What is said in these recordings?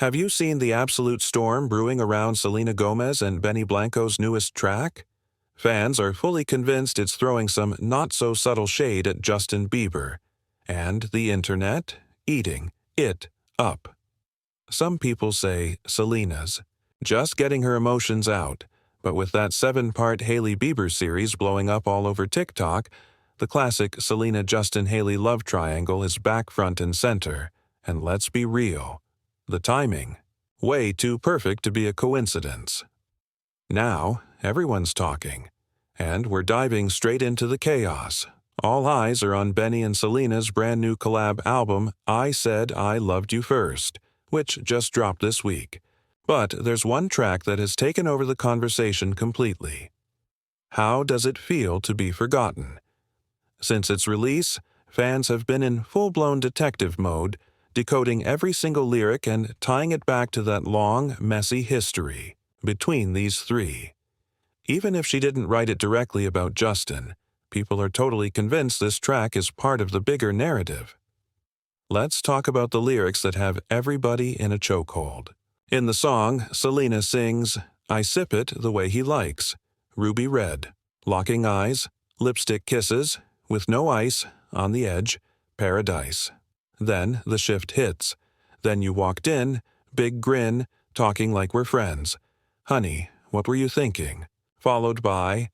Have you seen the absolute storm brewing around Selena Gomez and Benny Blanco's newest track? Fans are fully convinced it's throwing some not-so-subtle shade at Justin Bieber, and the internet eating it up. Some people say Selena's just getting her emotions out, but with that 7-part Hailey Bieber series blowing up all over TikTok, the classic Selena-Justin-Hailey love triangle is back front and center, and let's be real. The timing, way too perfect to be a coincidence. Now, everyone's talking, and we're diving straight into the chaos. All eyes are on Benny and Selena's brand new collab album, I Said I Loved You First, which just dropped this week. But there's one track that has taken over the conversation completely. How does it feel to be forgotten? Since its release, fans have been in full-blown detective mode, decoding every single lyric and tying it back to that long, messy history between these three. Even if she didn't write it directly about Justin, people are totally convinced this track is part of the bigger narrative. Let's talk about the lyrics that have everybody in a chokehold. In the song, Selena sings, I sip it the way he likes, ruby red, locking eyes, lipstick kisses, with no ice, on the edge, paradise. Then the shift hits. Then you walked in, big grin, talking like we're friends. Honey, what were you thinking? Followed by,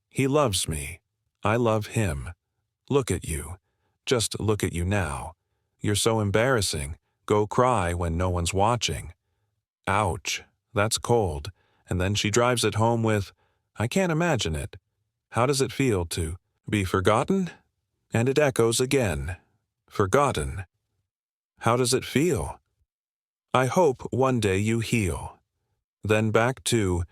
he loves me. I love him. Look at you. Just look at you now. You're so embarrassing. Go cry when no one's watching. Ouch, that's cold. And then she drives it home with, I can't imagine it. How does it feel to be forgotten? And it echoes again. Forgotten. How does it feel? I hope one day you heal. Then back to,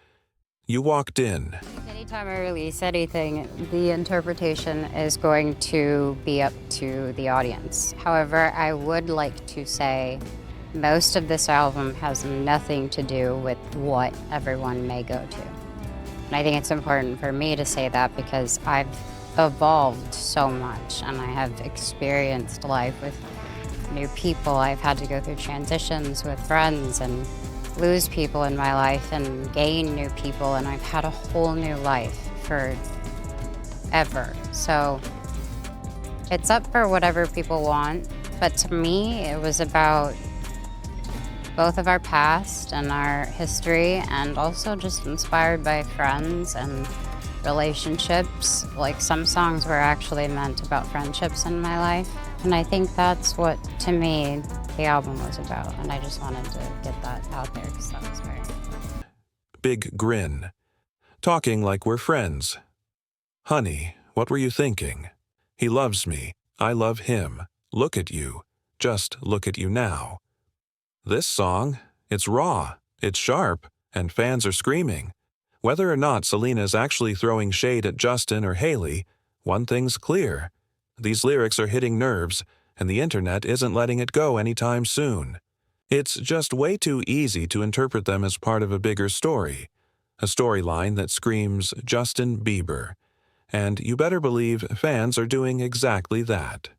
you walked in. Anytime I release anything, the interpretation is going to be up to the audience. However, I would like to say most of this album has nothing to do with what everyone may go to. And I think it's important for me to say that because I've evolved so much and I have experienced life with new people. I've had to go through transitions with friends and lose people in my life and gain new people, and I've had a whole new life forever. So it's up for whatever people want, but to me it was about both of our past and our history, and also just inspired by friends and relationships. Like some songs were actually meant about friendships in my life, and I think that's what, to me, the album was about, and I just wanted to get that out there because that was very... Big grin. Talking like we're friends. Honey, what were you thinking? He loves me. I love him. Look at you. Just look at you now. This song, it's raw, it's sharp, and fans are screaming. Whether or not Selena's actually throwing shade at Justin or Hailey, one thing's clear. These lyrics are hitting nerves, and the internet isn't letting it go anytime soon. It's just way too easy to interpret them as part of a bigger story, a storyline that screams Justin Bieber. And you better believe fans are doing exactly that.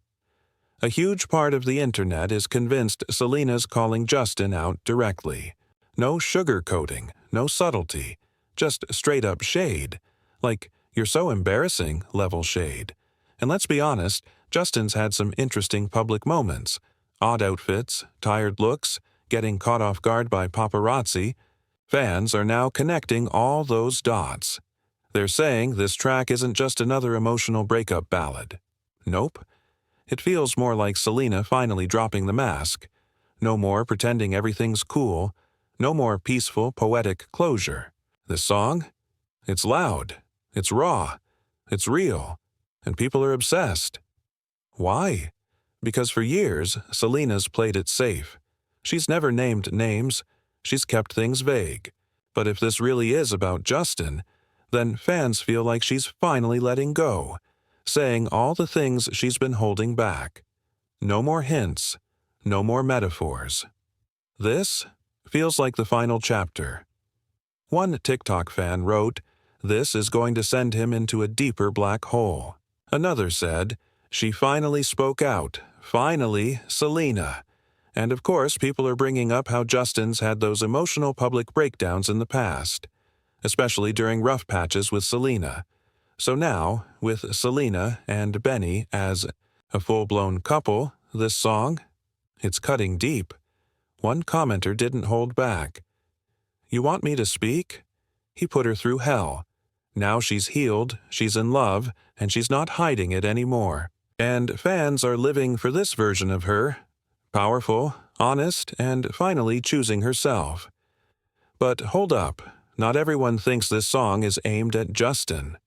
A huge part of the internet is convinced Selena's calling Justin out directly. No sugarcoating, no subtlety, just straight-up shade. Like, you're so embarrassing level shade. And let's be honest, Justin's had some interesting public moments. Odd outfits, tired looks, getting caught off guard by paparazzi. Fans are now connecting all those dots. They're saying this track isn't just another emotional breakup ballad. Nope. It feels more like Selena finally dropping the mask. No more pretending everything's cool. No more peaceful, poetic closure. This song? It's loud. It's raw. It's real. And people are obsessed. Why? Because for years, Selena's played it safe. She's never named names. She's kept things vague. But if this really is about Justin, then fans feel like she's finally letting go, saying all the things she's been holding back. No more hints. No more metaphors. This feels like the final chapter. One TikTok fan wrote, "This is going to send him into a deeper black hole." Another said, "She finally spoke out. Finally, Selena." And of course, people are bringing up how Justin's had those emotional public breakdowns in the past, especially during rough patches with Selena. So now, with Selena and Benny as a full-blown couple, this song, it's cutting deep. One commenter didn't hold back. "You want me to speak? He put her through hell. Now she's healed, she's in love, and she's not hiding it anymore. And fans are living for this version of her. Powerful, honest, and finally choosing herself." But hold up, not everyone thinks this song is aimed at Justin.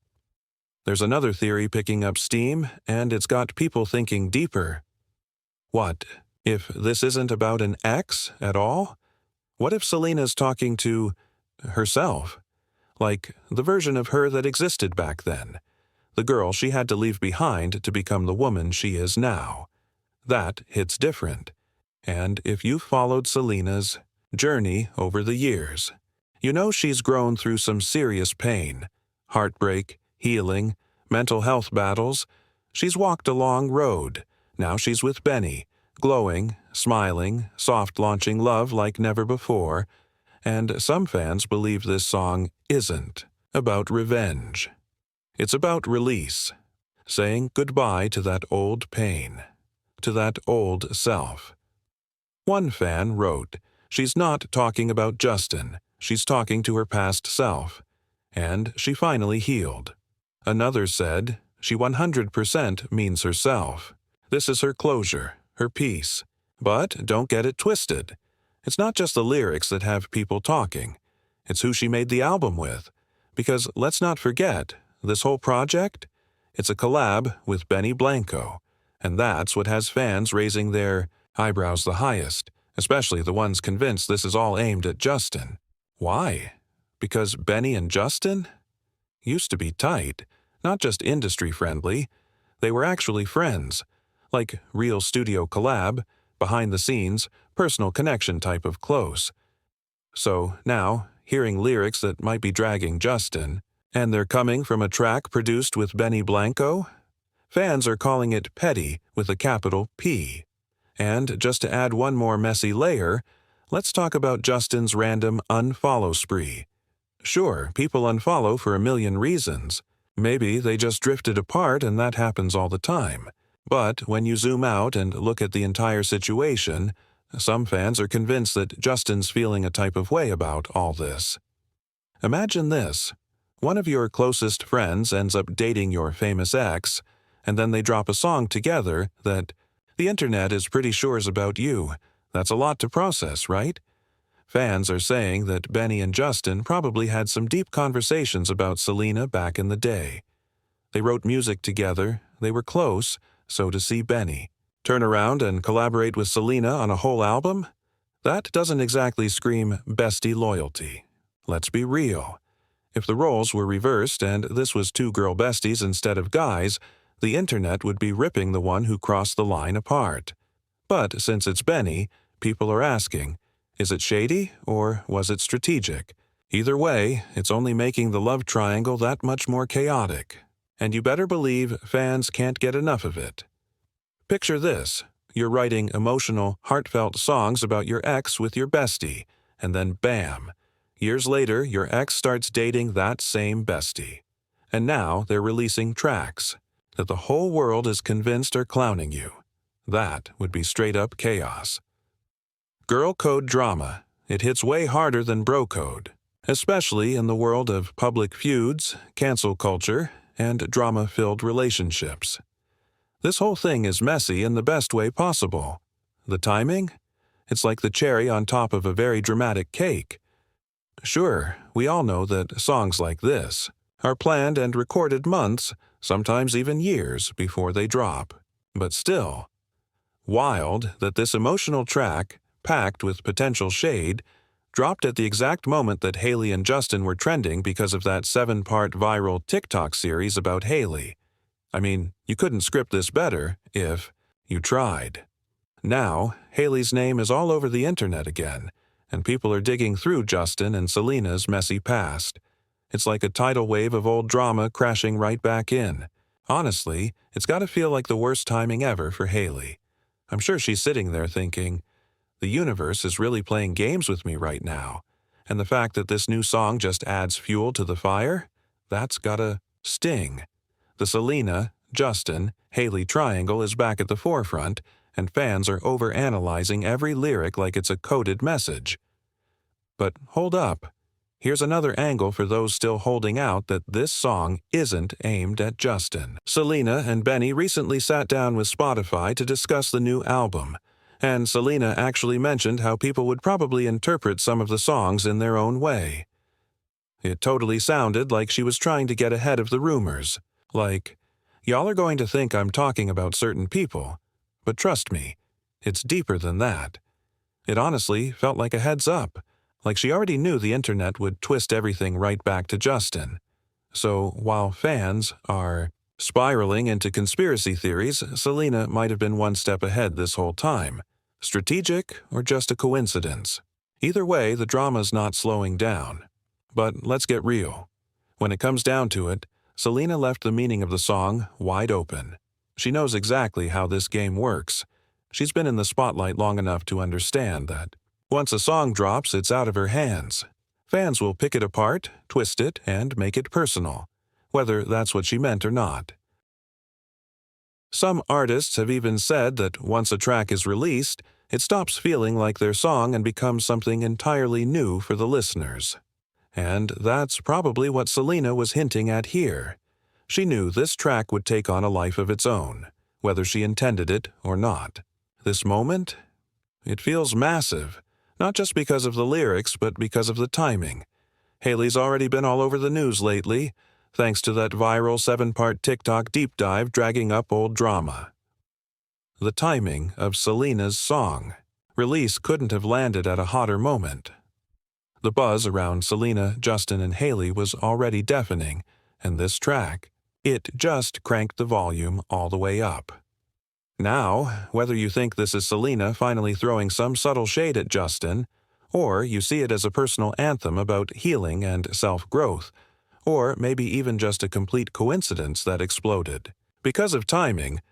There's another theory picking up steam, and it's got people thinking deeper. What if this isn't about an ex at all? What if Selena's talking to herself? Like the version of her that existed back then. The girl she had to leave behind to become the woman she is now. That hits different. And if you've followed Selena's journey over the years, you know she's grown through some serious pain, heartbreak, healing, mental health battles. She's walked a long road. Now she's with Benny, glowing, smiling, soft-launching love like never before. And some fans believe this song isn't about revenge. It's about release, saying goodbye to that old pain, to that old self. One fan wrote, "She's not talking about Justin, she's talking to her past self, and she finally healed." Another said, "She 100% means herself. This is her closure, her peace. But don't get it twisted. It's not just the lyrics that have people talking. It's who she made the album with. Because let's not forget, this whole project, it's a collab with Benny Blanco, and that's what has fans raising their eyebrows the highest, especially the ones convinced this is all aimed at Justin. Why? Because Benny and Justin used to be tight, not just industry-friendly. They were actually friends, like real studio collab, behind the scenes, personal connection type of close. So now, hearing lyrics that might be dragging Justin, and they're coming from a track produced with Benny Blanco, fans are calling it petty with a capital P. And just to add one more messy layer, let's talk about Justin's random unfollow spree. Sure, people unfollow for a million reasons. Maybe they just drifted apart and that happens all the time. But when you zoom out and look at the entire situation, some fans are convinced that Justin's feeling a type of way about all this. Imagine this. One of your closest friends ends up dating your famous ex, and then they drop a song together that the internet is pretty sure is about you. That's a lot to process, right? Fans are saying that Benny and Justin probably had some deep conversations about Selena back in the day. They wrote music together, they were close, so to see Benny turn around and collaborate with Selena on a whole album? That doesn't exactly scream bestie loyalty. Let's be real. If the roles were reversed and this was two girl besties instead of guys, the internet would be ripping the one who crossed the line apart. But since it's Benny, people are asking, is it shady or was it strategic? Either way, it's only making the love triangle that much more chaotic. And you better believe fans can't get enough of it. Picture this. You're writing emotional, heartfelt songs about your ex with your bestie, and then bam! Years later, your ex starts dating that same bestie. And now they're releasing tracks that the whole world is convinced are clowning you. That would be straight-up chaos. Girl code drama. It hits way harder than bro code, especially in the world of public feuds, cancel culture, and drama-filled relationships. This whole thing is messy in the best way possible. The timing? It's like the cherry on top of a very dramatic cake. Sure, we all know that songs like this are planned and recorded months, sometimes even years, before they drop. But still, wild that this emotional track, packed with potential shade, dropped at the exact moment that Hailey and Justin were trending because of that 7-part viral TikTok series about Hailey. I mean, you couldn't script this better if you tried. Now, Hailey's name is all over the internet again, and people are digging through Justin and Selena's messy past. It's like a tidal wave of old drama crashing right back in. Honestly, it's got to feel like the worst timing ever for Hailey. I'm sure she's sitting there thinking, The universe is really playing games with me right now. And the fact that this new song just adds fuel to the fire? That's gotta sting. The Selena, Justin, Haley triangle is back at the forefront, and fans are overanalyzing every lyric like it's a coded message. But hold up. Here's another angle for those still holding out that this song isn't aimed at Justin. Selena and Benny recently sat down with Spotify to discuss the new album, and Selena actually mentioned how people would probably interpret some of the songs in their own way. It totally sounded like she was trying to get ahead of the rumors. Like, y'all are going to think I'm talking about certain people, but trust me, it's deeper than that. It honestly felt like a heads up, like she already knew the internet would twist everything right back to Justin. So while fans are spiraling into conspiracy theories, Selena might have been one step ahead this whole time. Strategic or just a coincidence? Either way, the drama's not slowing down. But let's get real. When it comes down to it, Selena left the meaning of the song wide open. She knows exactly how this game works. She's been in the spotlight long enough to understand that once a song drops, it's out of her hands. Fans will pick it apart, twist it, and make it personal, whether that's what she meant or not. Some artists have even said that once a track is released, it stops feeling like their song and becomes something entirely new for the listeners. And that's probably what Selena was hinting at here. She knew this track would take on a life of its own, whether she intended it or not. This moment? It feels massive, not just because of the lyrics, but because of the timing. Haley's already been all over the news lately, thanks to that viral 7-part TikTok deep dive dragging up old drama. The timing of Selena's song. Release couldn't have landed at a hotter moment. The buzz around Selena, Justin, and Haley was already deafening, and this track, it just cranked the volume all the way up. Now, whether you think this is Selena finally throwing some subtle shade at Justin, or you see it as a personal anthem about healing and self-growth, or maybe even just a complete coincidence that exploded. Because of timing,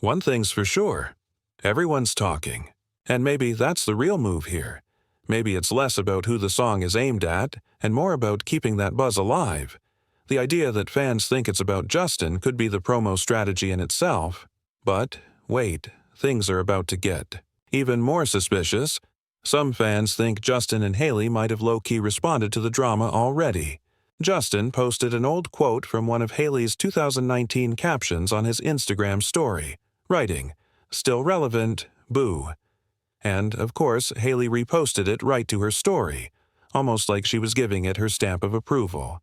one thing's for sure, everyone's talking. And maybe that's the real move here. Maybe it's less about who the song is aimed at, and more about keeping that buzz alive. The idea that fans think it's about Justin could be the promo strategy in itself. But wait, things are about to get even more suspicious. Some fans think Justin and Haley might have low-key responded to the drama already. Justin posted an old quote from one of Haley's 2019 captions on his Instagram story, writing, "Still relevant, boo." And, of course, Haley reposted it right to her story, almost like she was giving it her stamp of approval.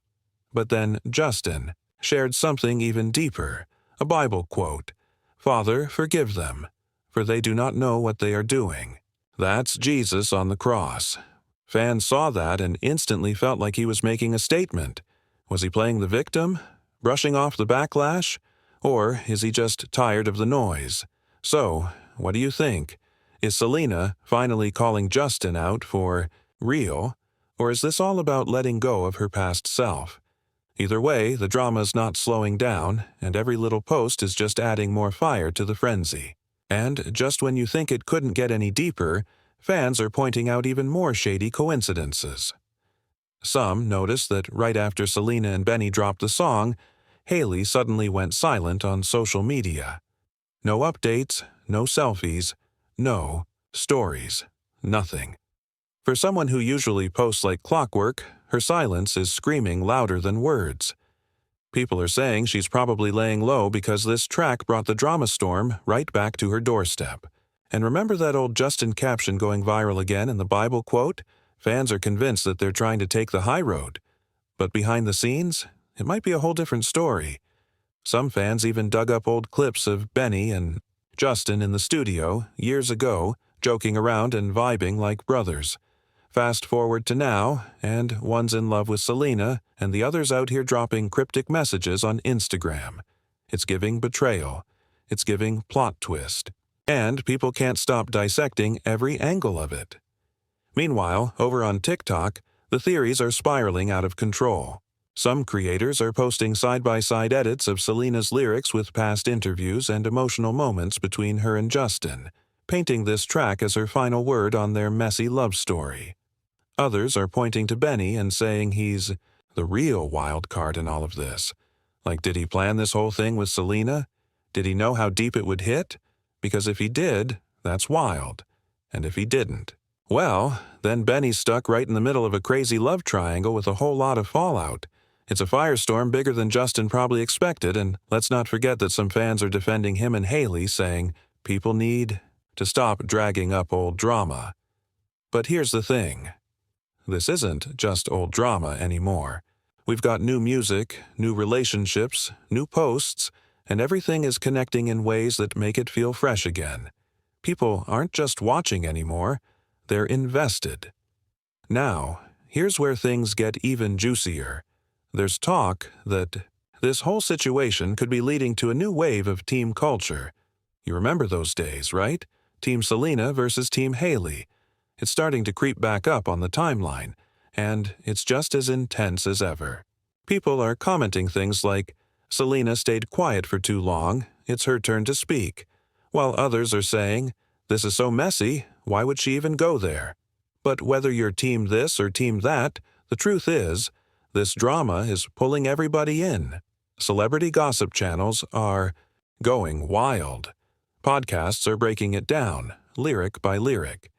But then Justin shared something even deeper, a Bible quote, "Father, forgive them, for they do not know what they are doing." That's Jesus on the cross. Fans saw that and instantly felt like he was making a statement. Was he playing the victim, brushing off the backlash, or is he just tired of the noise? So, what do you think? Is Selena finally calling Justin out for real, or is this all about letting go of her past self? Either way, the drama's not slowing down, and every little post is just adding more fire to the frenzy. And just when you think it couldn't get any deeper, fans are pointing out even more shady coincidences. Some noticed that right after Selena and Benny dropped the song, Haley suddenly went silent on social media. No updates, no selfies, no stories, nothing. For someone who usually posts like clockwork, her silence is screaming louder than words. People are saying she's probably laying low because this track brought the drama storm right back to her doorstep. And remember that old Justin caption going viral again in the Bible quote? Fans are convinced that they're trying to take the high road. But behind the scenes, it might be a whole different story. Some fans even dug up old clips of Benny and Justin in the studio years ago, joking around and vibing like brothers. Fast forward to now, and one's in love with Selena, and the other's out here dropping cryptic messages on Instagram. It's giving betrayal. It's giving plot twist. And people can't stop dissecting every angle of it. Meanwhile, over on TikTok, the theories are spiraling out of control. Some creators are posting side-by-side edits of Selena's lyrics with past interviews and emotional moments between her and Justin, painting this track as her final word on their messy love story. Others are pointing to Benny and saying he's the real wild card in all of this. Like, did he plan this whole thing with Selena? Did he know how deep it would hit? Because if he did, that's wild. And if he didn't, well, then Benny's stuck right in the middle of a crazy love triangle with a whole lot of fallout. It's a firestorm bigger than Justin probably expected, and let's not forget that some fans are defending him and Haley, saying people need to stop dragging up old drama. But here's the thing. This isn't just old drama anymore. We've got new music, new relationships, new posts, and everything is connecting in ways that make it feel fresh again. People aren't just watching anymore, they're invested. Now, here's where things get even juicier. There's talk that this whole situation could be leading to a new wave of team culture. You remember those days, right? Team Selena versus Team Haley. It's starting to creep back up on the timeline, and it's just as intense as ever. People are commenting things like, Selena stayed quiet for too long, it's her turn to speak, while others are saying, this is so messy, why would she even go there? But whether you're team this or team that, the truth is, this drama is pulling everybody in. Celebrity gossip channels are going wild. Podcasts are breaking it down, lyric by lyric.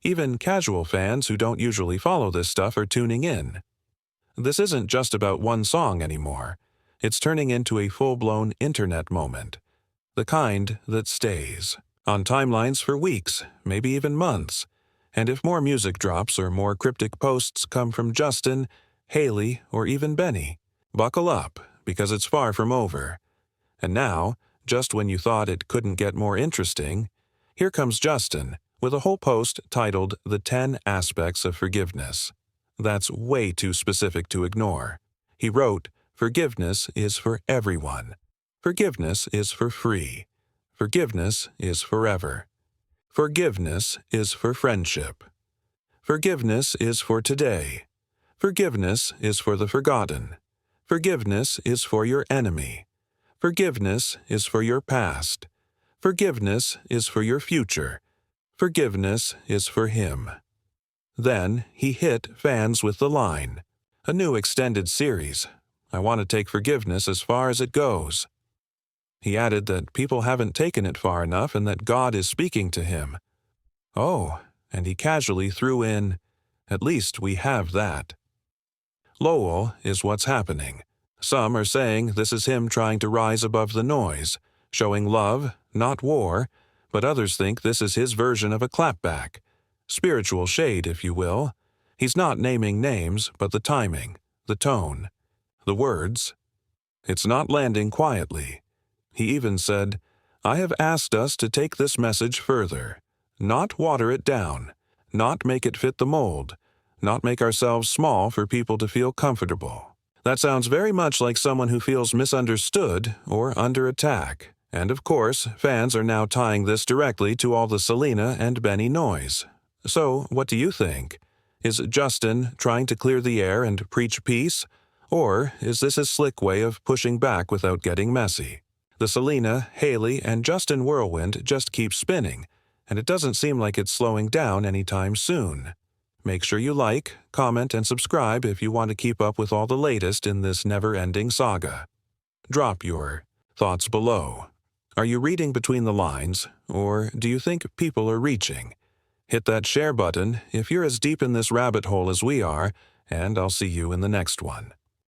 Even casual fans who don't usually follow this stuff are tuning in. This isn't just about one song anymore. It's turning into a full-blown internet moment. The kind that stays on timelines for weeks, maybe even months. And if more music drops or more cryptic posts come from Justin, Haley, or even Benny, buckle up, because it's far from over. And now, just when you thought it couldn't get more interesting, here comes Justin with a whole post titled The 10 Aspects of Forgiveness. That's way too specific to ignore. He wrote, forgiveness is for everyone. Forgiveness is for free. Forgiveness is forever. Forgiveness is for friendship. Forgiveness is for today. Forgiveness is for the forgotten. Forgiveness is for your enemy. Forgiveness is for your past. Forgiveness is for your future. Forgiveness is for him. Then he hit fans with the line, a new extended series. I want to take forgiveness as far as it goes. He added that people haven't taken it far enough and that God is speaking to him. Oh, and he casually threw in, at least we have that. Lowell is what's happening. Some are saying this is him trying to rise above the noise, showing love, not war, but others think this is his version of a clapback. Spiritual shade, if you will. He's not naming names, but the timing, the tone, the words. It's not landing quietly. He even said, I have asked us to take this message further, not water it down, not make it fit the mold, not make ourselves small for people to feel comfortable. That sounds very much like someone who feels misunderstood or under attack. And of course, fans are now tying this directly to all the Selena and Benny noise. So, what do you think? Is Justin trying to clear the air and preach peace? Or is this a slick way of pushing back without getting messy? The Selena, Haley, and Justin whirlwind just keeps spinning, and it doesn't seem like it's slowing down anytime soon. Make sure you like, comment, and subscribe if you want to keep up with all the latest in this never-ending saga. Drop your thoughts below. Are you reading between the lines, or do you think people are reaching? Hit that share button if you're as deep in this rabbit hole as we are, and I'll see you in the next one.